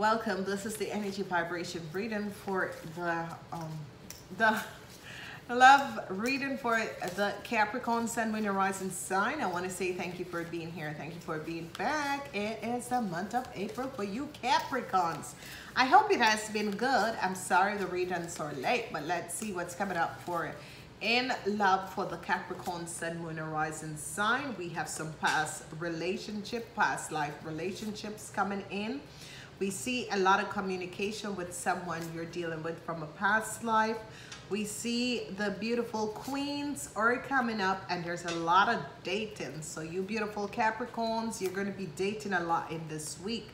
Welcome. This is the energy vibration reading for the love reading for the Capricorn Sun, Moon, and Rising sign. I want to say thank you for being here. Thank you for being back. It is the month of April for you Capricorns. I hope it has been good. I'm sorry the readings are late, but let's see what's coming up for in love for the Capricorn Sun, Moon, and Rising sign. We have some past life relationships coming in. We see a lot of communication with someone you're dealing with from a past life. We see the beautiful queens are coming up, and there's a lot of dating. So you beautiful Capricorns, you're going to be dating a lot in this week.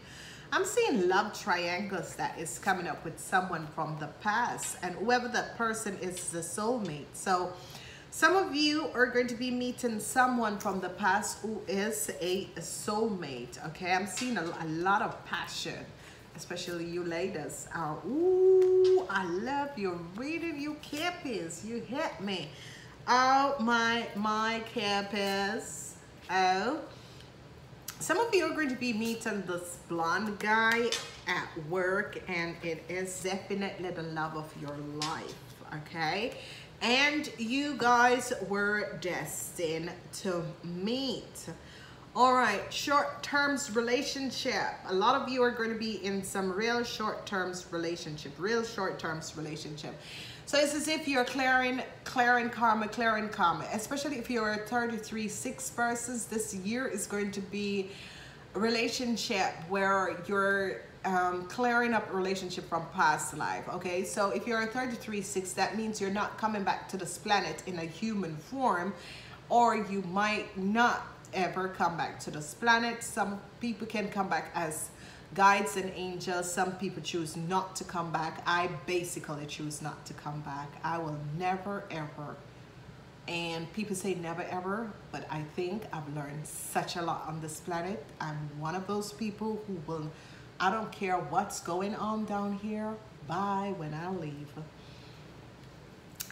I'm seeing love triangles that is coming up with someone from the past, and whoever that person is the soulmate. So some of you are going to be meeting someone from the past who is a soulmate. Okay, I'm seeing a lot of passion, especially you ladies. Ooh, I love your reading, you Cappies. You hit me. Oh, my Cappies. Oh. Some of you are going to be meeting this blonde guy at work, and it is definitely the love of your life, okay? And you guys were destined to meet. All right, short-term relationship. A lot of you are going to be in some real short-term relationship, So it's as if you're clearing karma, especially if you're a 33-6 person. This year is going to be a relationship where you're clearing up a relationship from past life, okay? So if you're a 33-6, that means you're not coming back to this planet in a human form, or you might not ever come back to this planet. Some people can come back as guides and angels. Some people choose not to come back. I basically choose not to come back. I will never ever, and people say never ever, but I think I've learned such a lot on this planet. I'm one of those people who will, I don't care what's going on down here, bye when I leave.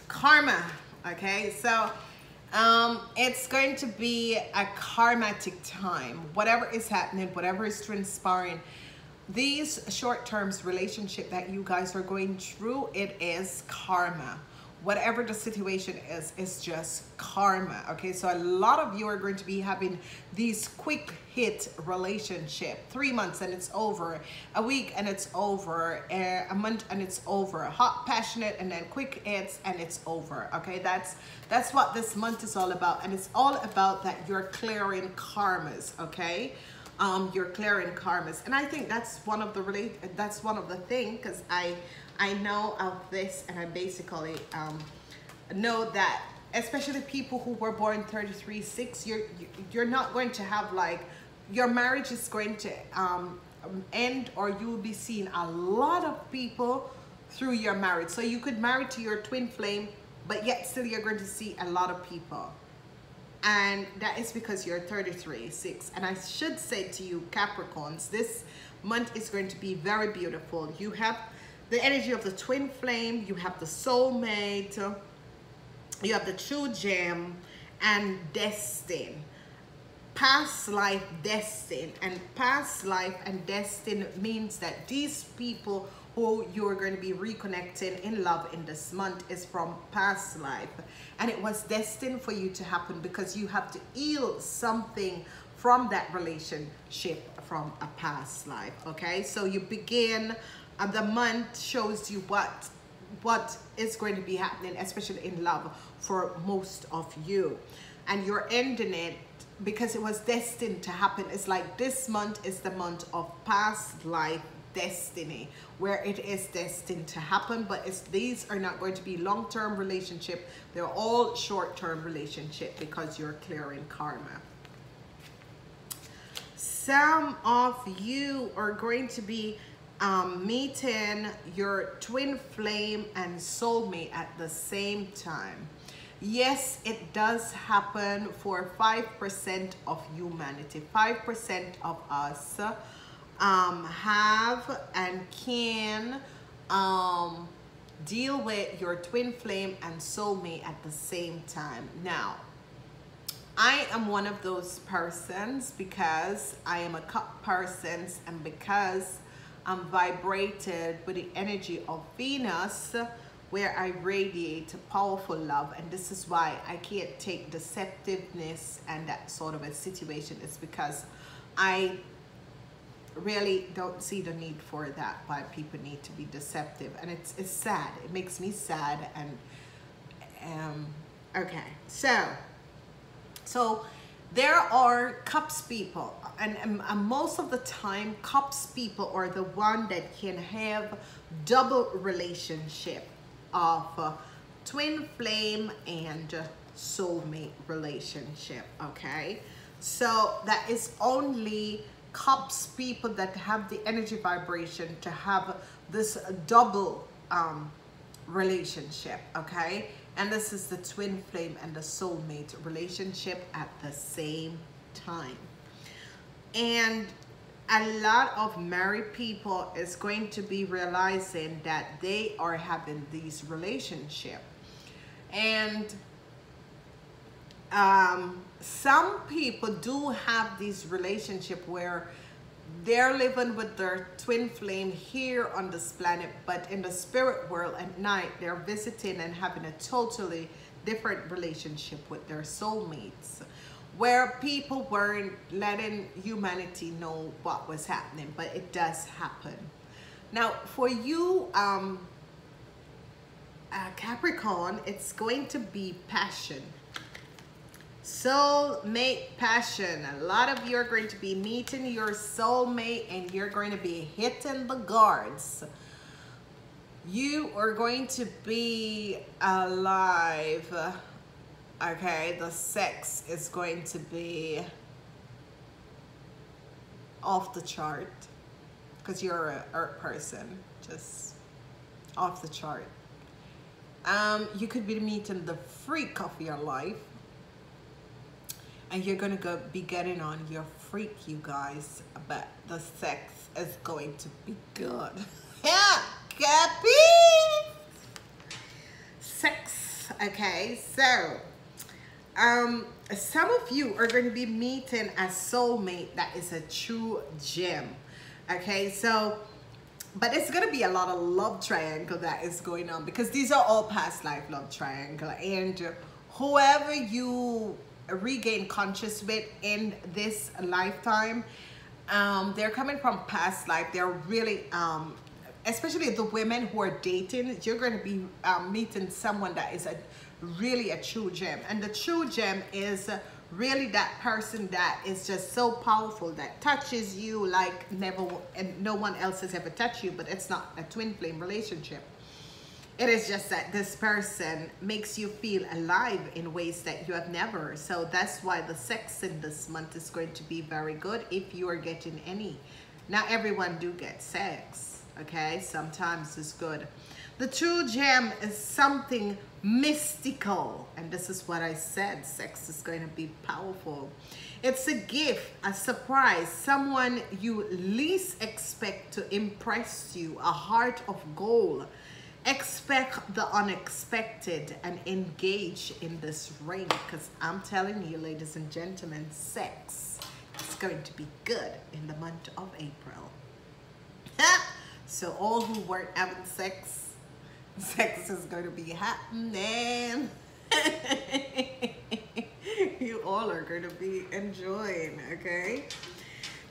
Karma, okay? So it's going to be a karmatic time. Whatever is happening, whatever is transpiring, these short-term relationship that you guys are going through, it is karma. Whatever the situation is, it's just karma, okay? So a lot of you are going to be having these quick hit relationship. 3 months and it's over, a week and it's over, a month and it's over, hot, passionate, and then quick hits and it's over, okay? That's what this month is all about, and it's all about that you're clearing karmas, okay? You're clearing karmas, and I think that's one of the thing, because I know of this, and I basically know that, especially people who were born 33-6, you're not going to have, like, your marriage is going to end, or you will be seeing a lot of people through your marriage. So you could marry to your twin flame, but yet still you're going to see a lot of people. And that is because you're 33-6. And I should say to you Capricorns, this month is going to be very beautiful. You have the energy of the twin flame, you have the soulmate, you have the true gem, and destined. Past life destined. And past life and destined means that these people who you're going to be reconnecting in love in this month is from past life, and it was destined for you to happen because you have to heal something from that relationship from a past life, okay? So you begin, the month shows you what is going to be happening, especially in love for most of you, and you're ending it because it was destined to happen. It's like this month is the month of past life destiny, where it is destined to happen, but these are not going to be long-term relationship. They're all short-term relationship because you're clearing karma. Some of you are going to be meeting your twin flame and soulmate at the same time. Yes, it does happen for 5% of humanity. 5% of us have and can deal with your twin flame and soulmate at the same time. Now, I am one of those persons because I am a cup person, and because vibrated with the energy of Venus, where I radiate powerful love. And this is why I can't take deceptiveness and that sort of a situation. It's because I really don't see the need for that, why people need to be deceptive. And it's sad. It makes me sad. And okay, so there are cups people, and most of the time cups people are the one that can have double relationship of twin flame and soulmate relationship. Okay, so that is only cups people that have the energy vibration to have this double relationship. Okay, and this is the twin flame and the soulmate relationship at the same time. And a lot of married people is going to be realizing that they are having these relationships. And some people do have these relationships where they're living with their twin flame here on this planet, but in the spirit world at night, they're visiting and having a totally different relationship with their soulmates, where people weren't letting humanity know what was happening, but it does happen. Now, for you, Capricorn, it's going to be passion. Soulmate passion. A lot of you are going to be meeting your soulmate and you're going to be hitting the guards. You are going to be alive. Okay, the sex is going to be off the chart because you're a earth person, just off the chart. You could be meeting the freak of your life. And you're going to be getting on your freak, you guys. But the sex is going to be good. Yeah, Cappy! Sex. Okay, so some of you are going to be meeting a soulmate that is a true gem. Okay, so, but it's going to be a lot of love triangle that is going on, because these are all past life love triangle. And whoever you regain conscious with in this lifetime, they're coming from past life. They're really especially the women who are dating, you're going to be meeting someone that is really a true gem. And the true gem is really that person that is just so powerful, that touches you like never, and no one else has ever touched you. But it's not a twin flame relationship. It is just that this person makes you feel alive in ways that you have never. So that's why the sex in this month is going to be very good if you are getting any. Not everyone do get sex, okay? Sometimes it's good. The true gem is something mystical. And this is what I said. Sex is going to be powerful. It's a gift, a surprise, someone you least expect to impress you, a heart of gold. Expect the unexpected and engage in this ring, because I'm telling you, ladies and gentlemen, sex is going to be good in the month of April. So all who weren't having sex, sex is going to be happening. You all are going to be enjoying, okay?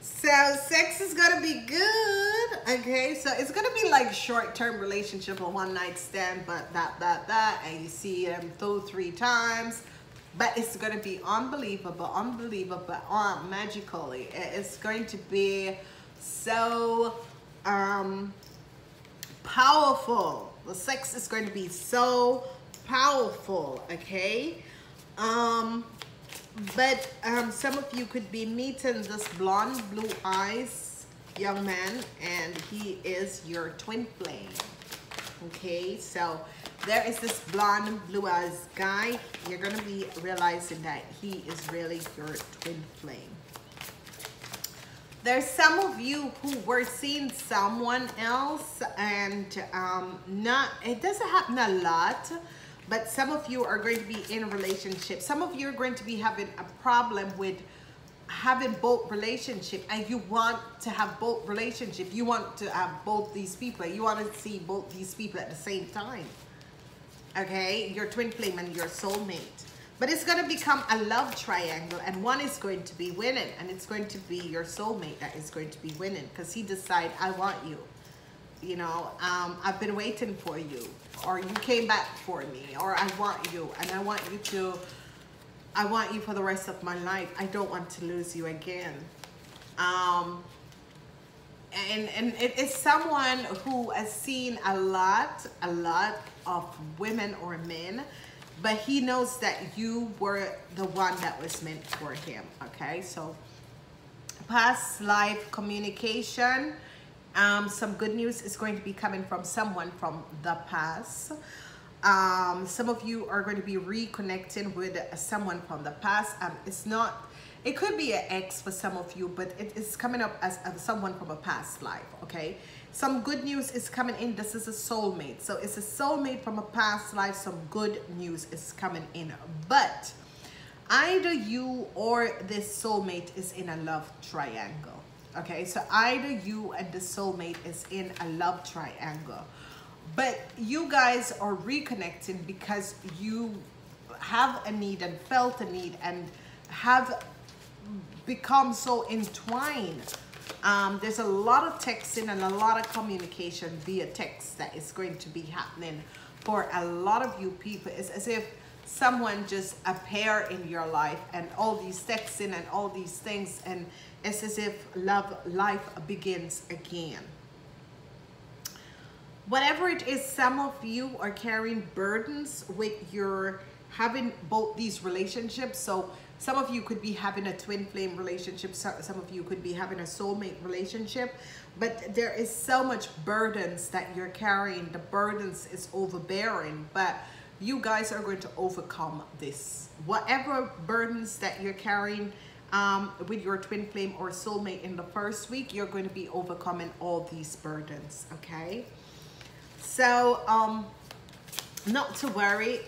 So sex is gonna be good, okay? So it's gonna be like short-term relationship, a one-night stand, but that, and you see them 2-3 times, but it's gonna be unbelievable, magically. It's going to be so powerful. The sex is going to be so powerful, okay? But some of you could be meeting this blonde, blue eyes young man, and he is your twin flame. Okay, so there is this blonde, blue eyes guy. You're gonna be realizing that he is really your twin flame. There's some of you who were seeing someone else, and it doesn't happen a lot. But some of you are going to be in a relationship. Some of you are going to be having a problem with having both relationship, and you want to have both relationship, you want to have both these people, you want to see both these people at the same time. Okay, your twin flame and your soulmate. But it's going to become a love triangle, and one is going to be winning, and it's going to be your soulmate that is going to be winning, because he decide, I want you. You know, I've been waiting for you, or you came back for me, or I want you, and I want you for the rest of my life. I don't want to lose you again. And it is someone who has seen a lot of women or men, but he knows that you were the one that was meant for him. Okay, so past life communication. Some good news is going to be coming from someone from the past. Some of you are going to be reconnecting with someone from the past. It could be an ex for some of you, but it is coming up as someone from a past life, okay? Some good news is coming in. This is a soulmate. So it's a soulmate from a past life. Some good news is coming in. But either you or this soulmate is in a love triangle. Okay, so either you and the soulmate is in a love triangle, but you guys are reconnecting because you have a need and felt a need and have become so entwined. There's a lot of texting and a lot of communication via text that is going to be happening for a lot of you people. It's as if someone just appear in your life, and all these texting and all these things, and it's as if life begins again. Whatever it is, some of you are carrying burdens with your having both these relationships. So some of you could be having a twin flame relationship, some of you could be having a soulmate relationship, but there is so much burdens that you're carrying. The burdens is overbearing, but you guys are going to overcome this. Whatever burdens that you're carrying with your twin flame or soulmate in the first week, you're going to be overcoming all these burdens, okay? So, not to worry.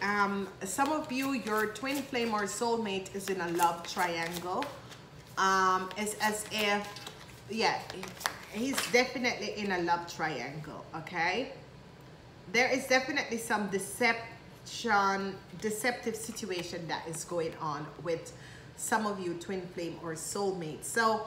Some of you, your twin flame or soulmate is in a love triangle. It's as if, yeah, he's definitely in a love triangle, okay? There is definitely some deceptive situation that is going on with some of you twin flame or soulmate. So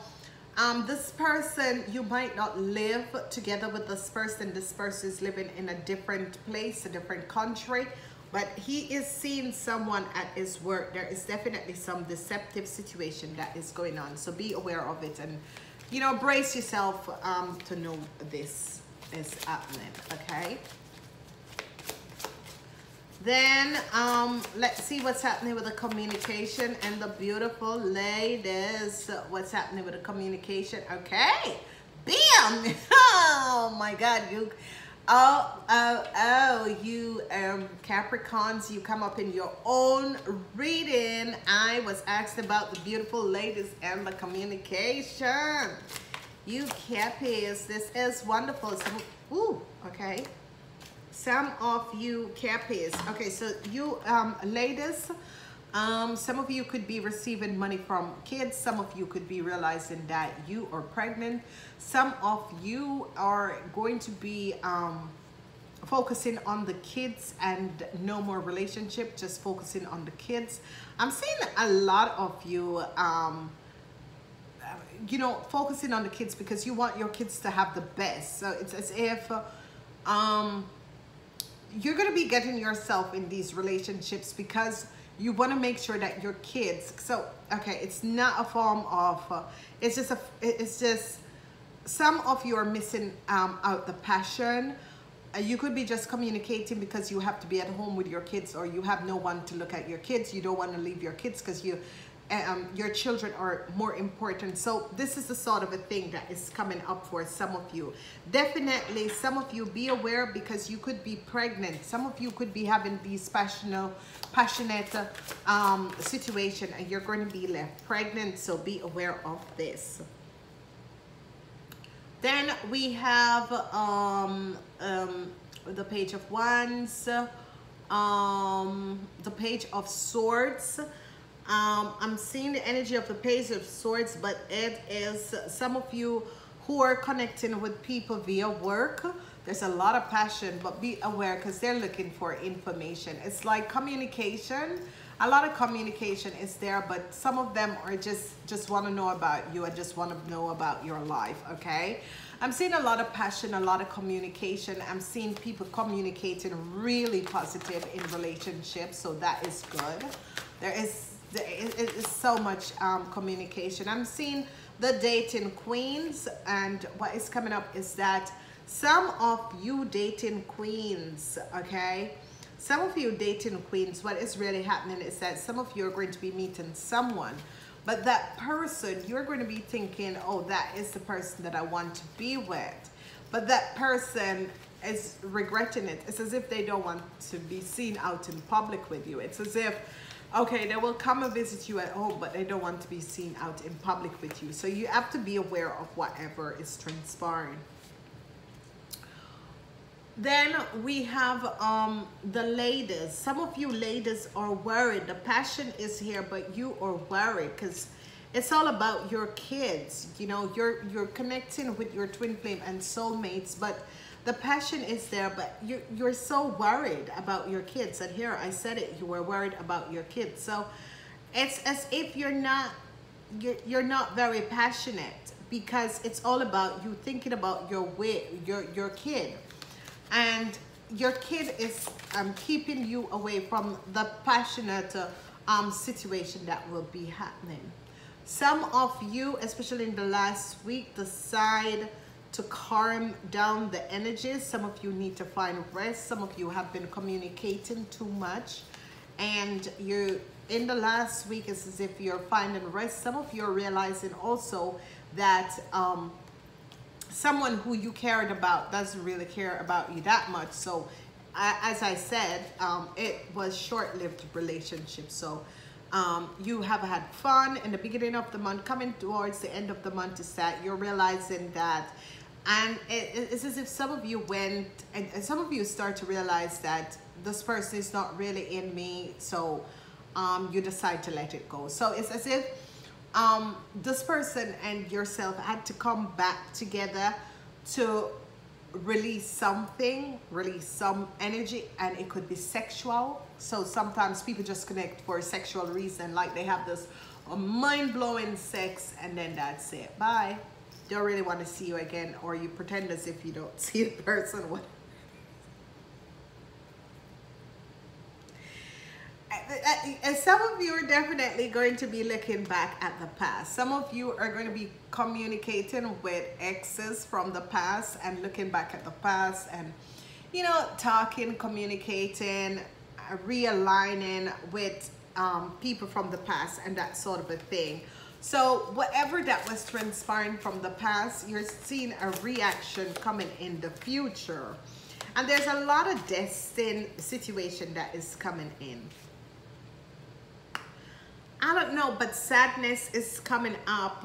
this person, you might not live together with this person. This person is living in a different place, a different country, but he is seeing someone at his work. There is definitely some deceptive situation that is going on, so be aware of it, and you know, brace yourself to know this is happening, okay? Then let's see what's happening with the communication and the beautiful ladies. What's happening with the communication? Okay, bam! Oh my God, you, you Capricorns, you come up in your own reading. I was asked about the beautiful ladies and the communication. You Cappies, this is wonderful. So, ooh, okay. Some of you Cappies. Okay, so you ladies, some of you could be receiving money from kids. Some of you could be realizing that you are pregnant. Some of you are going to be focusing on the kids and no more relationship, just focusing on the kids. I'm seeing a lot of you you know, focusing on the kids because you want your kids to have the best. So it's as if you're going to be getting yourself in these relationships because you want to make sure that your kids, so okay, it's not a form of it's just some of you are missing out the passion. You could be just communicating because you have to be at home with your kids, or you have no one to look at your kids. You don't want to leave your kids because you your children are more important. So this is the sort of a thing that is coming up for some of you. Definitely some of you, be aware because you could be pregnant. Some of you could be having these passionate situation, and you're going to be left pregnant, so be aware of this. Then we have the Page of Wands, the Page of Swords. I'm seeing the energy of the Page of Swords, but it is some of you who are connecting with people via work. There's a lot of passion, but be aware because they're looking for information. It's like communication. A lot of communication is there, but some of them are just want to know about you and just want to know about your life, okay? I'm seeing a lot of passion, a lot of communication. I'm seeing people communicating really positive in relationships, so that is good. There is so much communication. I'm seeing the dating queens, and what is coming up is that some of you dating queens, okay, some of you dating queens, what is really happening is that some of you are going to be meeting someone, but that person, you're going to be thinking, oh, that is the person that I want to be with, but that person is regretting it. It's as if they don't want to be seen out in public with you. It's as if, okay, they will come and visit you at home, but they don't want to be seen out in public with you. So you have to be aware of whatever is transpiring. Then we have the ladies. Some of you ladies are worried. The passion is here, but you are worried because it's all about your kids. You know, you're connecting with your twin flame and soulmates, but the passion is there, but you're so worried about your kids. And here I said it, you were worried about your kids. So it's as if you're not very passionate, because it's all about you thinking about your kid, and your kid is keeping you away from the passionate situation that will be happening. Some of you, especially in the last week, decide to calm down the energies. Some of you need to find rest. Some of you have been communicating too much, and you in the last week it's as if you're finding rest. Some of you are realizing also that someone who you cared about doesn't really care about you that much. So as I said, it was short-lived relationship. So you have had fun in the beginning of the month. Coming towards the end of the month is that you're realizing that, and it's as if some of you went, and some of you start to realize that this person is not really in me, so you decide to let it go. So it's as if this person and yourself had to come back together to release something, release some energy, and it could be sexual. So sometimes people just connect for a sexual reason, like they have this mind-blowing sex and then that's it, bye. Don't really want to see you again, or you pretend as if you don't see the person. Some of you are definitely going to be looking back at the past. Some of you are going to be communicating with exes from the past and looking back at the past and, you know, talking, communicating, realigning with people from the past and that sort of a thing. So whatever that was transpiring from the past, you're seeing a reaction coming in the future. And there's a lot of destined situation that is coming in. I don't know, but sadness is coming up,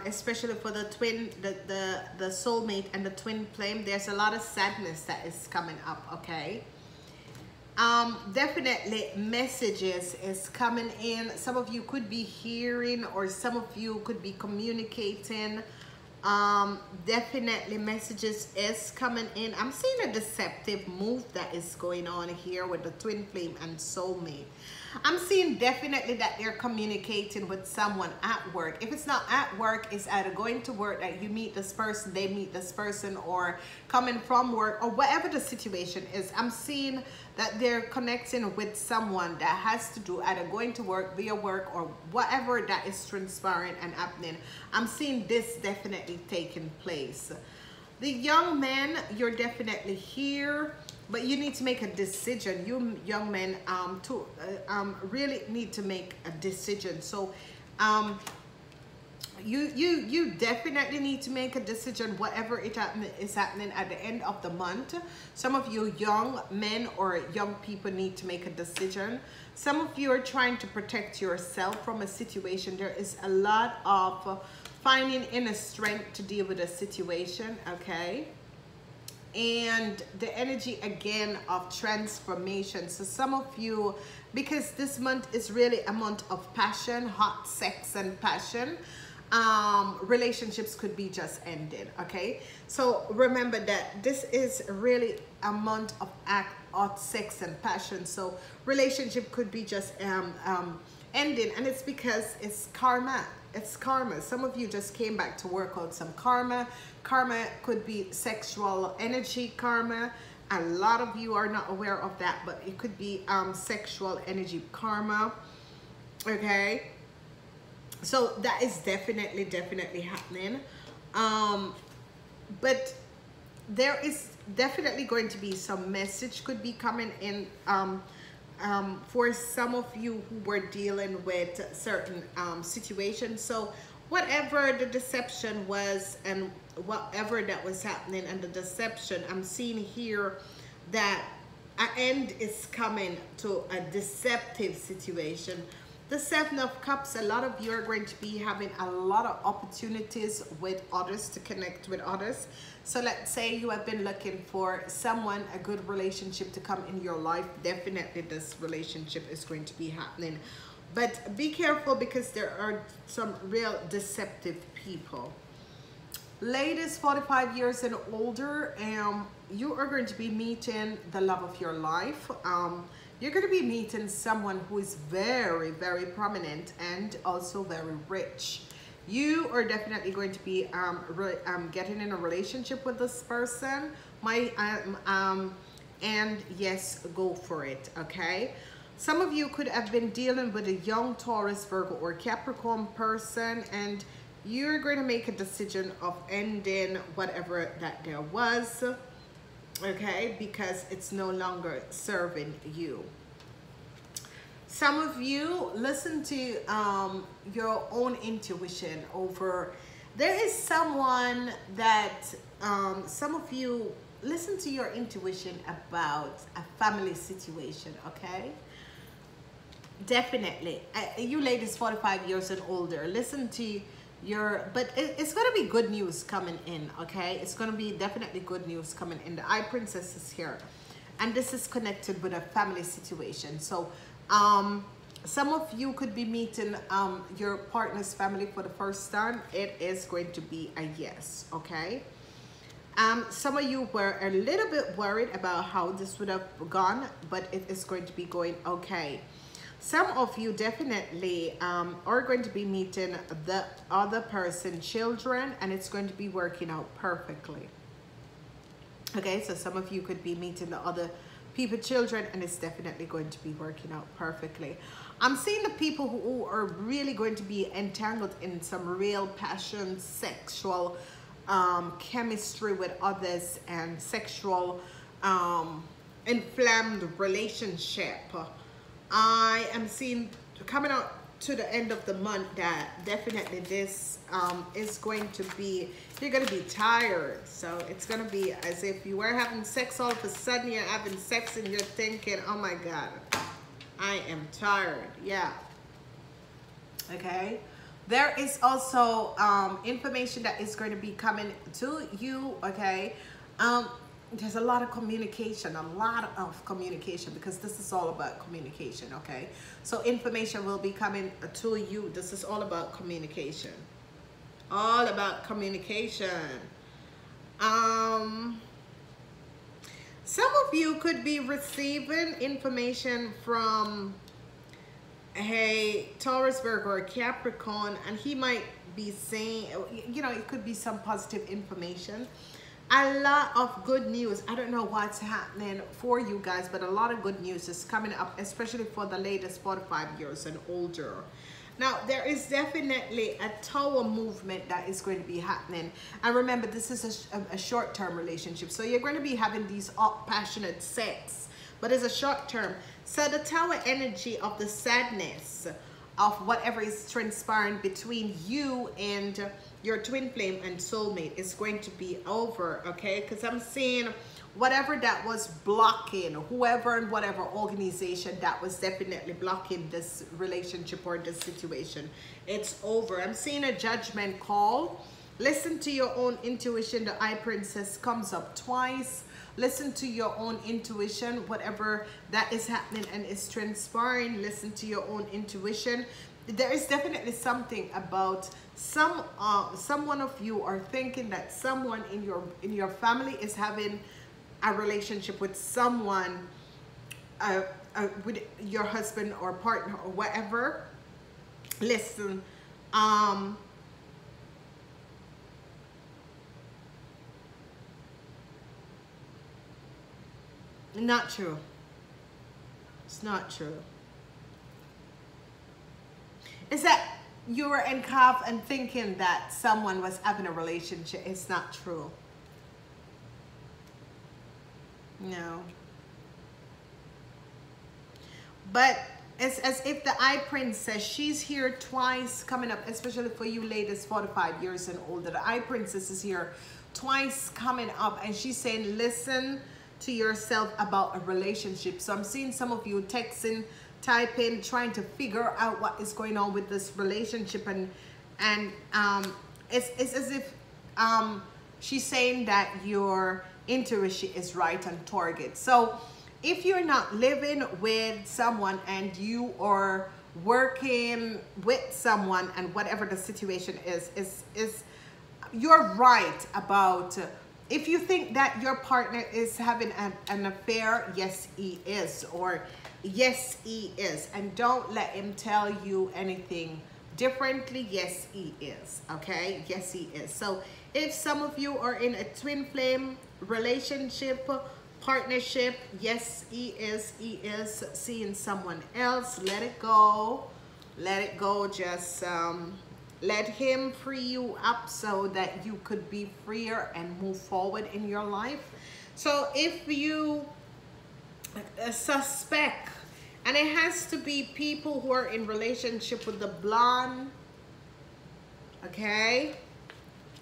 especially for the twin, the soulmate and the twin flame. There's a lot of sadness that is coming up, okay? Definitely messages is coming in. Some of you could be hearing, or some of you could be communicating. Definitely messages is coming in. I'm seeing a deceptive move that is going on here with the twin flame and soulmate. I'm seeing definitely that they're communicating with someone at work. If it's not at work, it's either going to work that you meet this person, they meet this person, or coming from work, or whatever the situation is. I'm seeing that they're connecting with someone that has to do either going to work, via work, or whatever that is transpiring and happening. I'm seeing this definitely taking place. The young men, you're definitely here, but you need to make a decision. You young men really need to make a decision. So you definitely need to make a decision, whatever is happening at the end of the month. Some of you young men or young people need to make a decision. Some of you are trying to protect yourself from a situation. There is a lot of finding inner strength to deal with a situation, okay? and the energy again of transformation. So some of you, because this month is really a month of passion, hot sex and passion, relationships could be just ended. Okay, so remember that this is really a month of hot sex and passion. So relationship could be just ending, and it's because it's karma. It's karma. Some of you just came back to work out some karma. Karma could be sexual energy karma. A lot of you are not aware of that, but it could be sexual energy karma. Okay, so that is definitely happening. But there is definitely going to be some message could be coming in for some of you who were dealing with certain situations. So whatever the deception was and whatever that was happening and the deception, I'm seeing here that an end is coming to a deceptive situation. The Seven of Cups, a lot of you are going to be having a lot of opportunities with others, to connect with others. So let's say you have been looking for someone, a good relationship to come in your life. Definitely this relationship is going to be happening. But be careful, because there are some real deceptive people. Ladies 45 years and older, you are going to be meeting the love of your life. You're going to be meeting someone who is very prominent and also very rich. You are definitely going to be getting in a relationship with this person. And yes, go for it. Okay, some of you could have been dealing with a young Taurus, Virgo, or Capricorn person, and you're going to make a decision of ending whatever that there was. Okay, because it's no longer serving you. Some of you listen to your own intuition over. There is someone that some of you listen to your intuition about a family situation. Okay, definitely you ladies 45 years and older, listen to your, but it's going to be good news coming in. Okay, it's going to be definitely good news coming in. The High Princess is here, and this is connected with a family situation. So some of you could be meeting your partner's family for the first time. It is going to be a yes. Okay, some of you were a little bit worried about how this would have gone, but it is going to be going okay. Some of you definitely are going to be meeting the other person's children, and it's going to be working out perfectly. Okay, so some of you could be meeting the other people's children, and it's definitely going to be working out perfectly. I'm seeing the people who are really going to be entangled in some real passion, sexual chemistry with others, and sexual inflamed relationship. I am seeing coming out to the end of the month that definitely this is going to be, you're going to be tired. So it's going to be as if you were having sex, all of a sudden you're having sex and you're thinking, oh my God, I am tired. Yeah. Okay. There is also information that is going to be coming to you. Okay. There's a lot of communication, because this is all about communication. Okay, so information will be coming to you. This is all about communication, all about communication. Some of you could be receiving information from a Taurus, Virgo, or Capricorn, and he might be saying, you know, it could be some positive information. A lot of good news. I don't know what's happening for you guys, but a lot of good news is coming up, especially for the latest 45 years and older. Now, there is definitely a Tower movement that is going to be happening. And remember, this is a short-term relationship. So you're going to be having these passionate sex, but it's a short-term. So the Tower energy of the sadness of whatever is transpiring between you and your twin flame and soulmate is going to be over. Okay, because I'm seeing whatever that was blocking, whoever and whatever organization that was definitely blocking this relationship or this situation, it's over. I'm seeing a judgment call Listen to your own intuition. The Eye Princess comes up twice. Listen to your own intuition, whatever that is happening and is transpiring. Listen to your own intuition. There is definitely something about someone of you are thinking that someone in your family is having a relationship with someone, with your husband or partner or whatever. Listen, not true. It's not true. Is that you were in calf and thinking that someone was having a relationship? It's not true. No. But it's as if the Eye Princess, she's here twice coming up, especially for you ladies 45 years and older. The Eye Princess is here twice coming up, and she's saying, listen to yourself about a relationship. So I'm seeing some of you texting, typing, trying to figure out what is going on with this relationship, and it's as if she's saying that your intuition is right on target. So if you're not living with someone and you are working with someone, and whatever the situation is you're right about, if you think that your partner is having an affair, yes he is, or yes he is, and don't let him tell you anything differently. Yes he is. Okay, yes he is. So if some of you are in a twin flame relationship, partnership, yes he is seeing someone else. Let it go, let it go. Just let him free you up so that you could be freer and move forward in your life. So if you suspect, and it has to be people who are in relationship with the blonde, okay,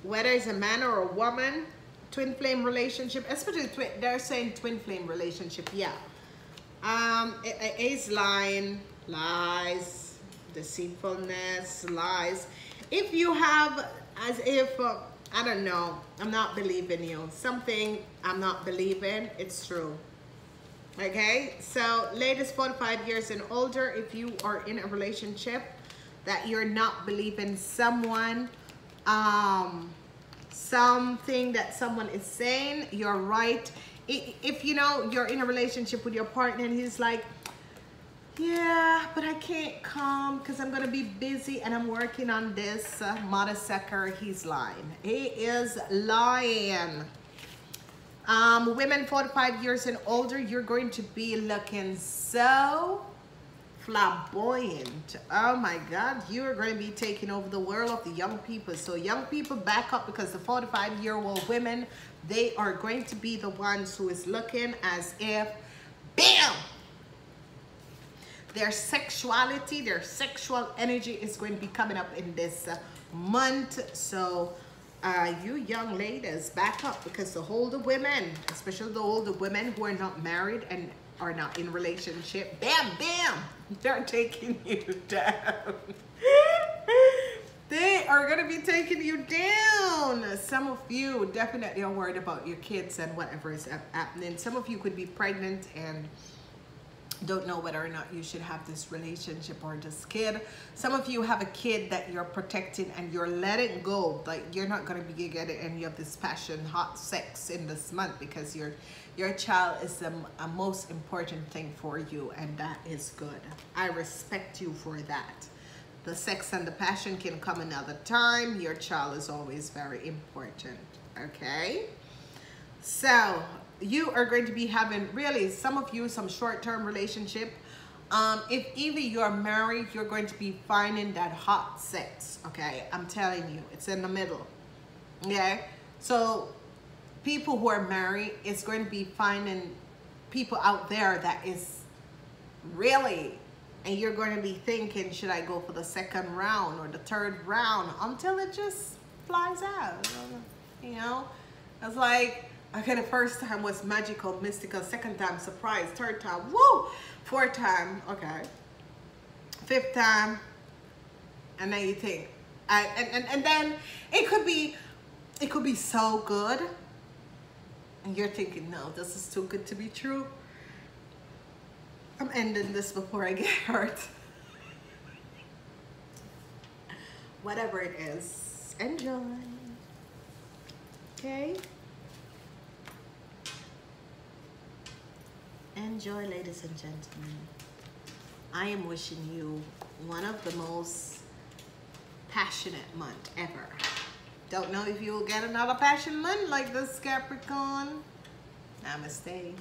whether it's a man or a woman, twin flame relationship, especially they're saying twin flame relationship, yeah. It is lying, lies, deceitfulness, lies. If you have, as if I don't know, I'm not believing you, something I'm not believing, it's true. Okay, so ladies 45 years and older, if you are in a relationship that you're not believing someone, something that someone is saying, you're right. If you know you're in a relationship with your partner and he's like, yeah, but I can't come because I'm gonna be busy and I'm working on this, mother sucker, he's lying. He is lying. Women 45 years and older, you're going to be looking so flamboyant. Oh my God, you are going to be taking over the world of the young people. So young people, back up, because the 45-year-old women, they are going to be the ones who is looking as if, bam, their sexuality, their sexual energy is going to be coming up in this month. So you young ladies, back up, because the older women, especially the older women who are not married and are not in relationship, bam, bam, they're taking you down. They are going to be taking you down. Some of you definitely are worried about your kids and whatever is happening. Some of you could be pregnant and don't know whether or not you should have this relationship or this kid. Some of you have a kid that you're protecting and you're letting go. Like, you're not going to be getting any of this passion, hot sex in this month, because your child is the most important thing for you, and that is good. I respect you for that. The sex and the passion can come another time. Your child is always very important. Okay, so you are going to be having, really, some of you, some short-term relationship. If either you're married, you're going to be finding that hot sex. Okay, I'm telling you, it's in the middle. Okay, so people who are married is going to be finding people out there that is really, and you're going to be thinking, should I go for the second round or the third round, until it just flies out. You know, it's like, okay, the first time was magical, mystical, second time surprise, third time, woo, fourth time, okay, fifth time, and then you think, and then it could be It could be so good. And you're thinking, no, this is too good to be true. I'm ending this before I get hurt. Whatever it is, enjoy. Okay? Enjoy, ladies and gentlemen. I am wishing you one of the most passionate month ever. Don't know if you'll get another passion month like this, Capricorn. Namaste.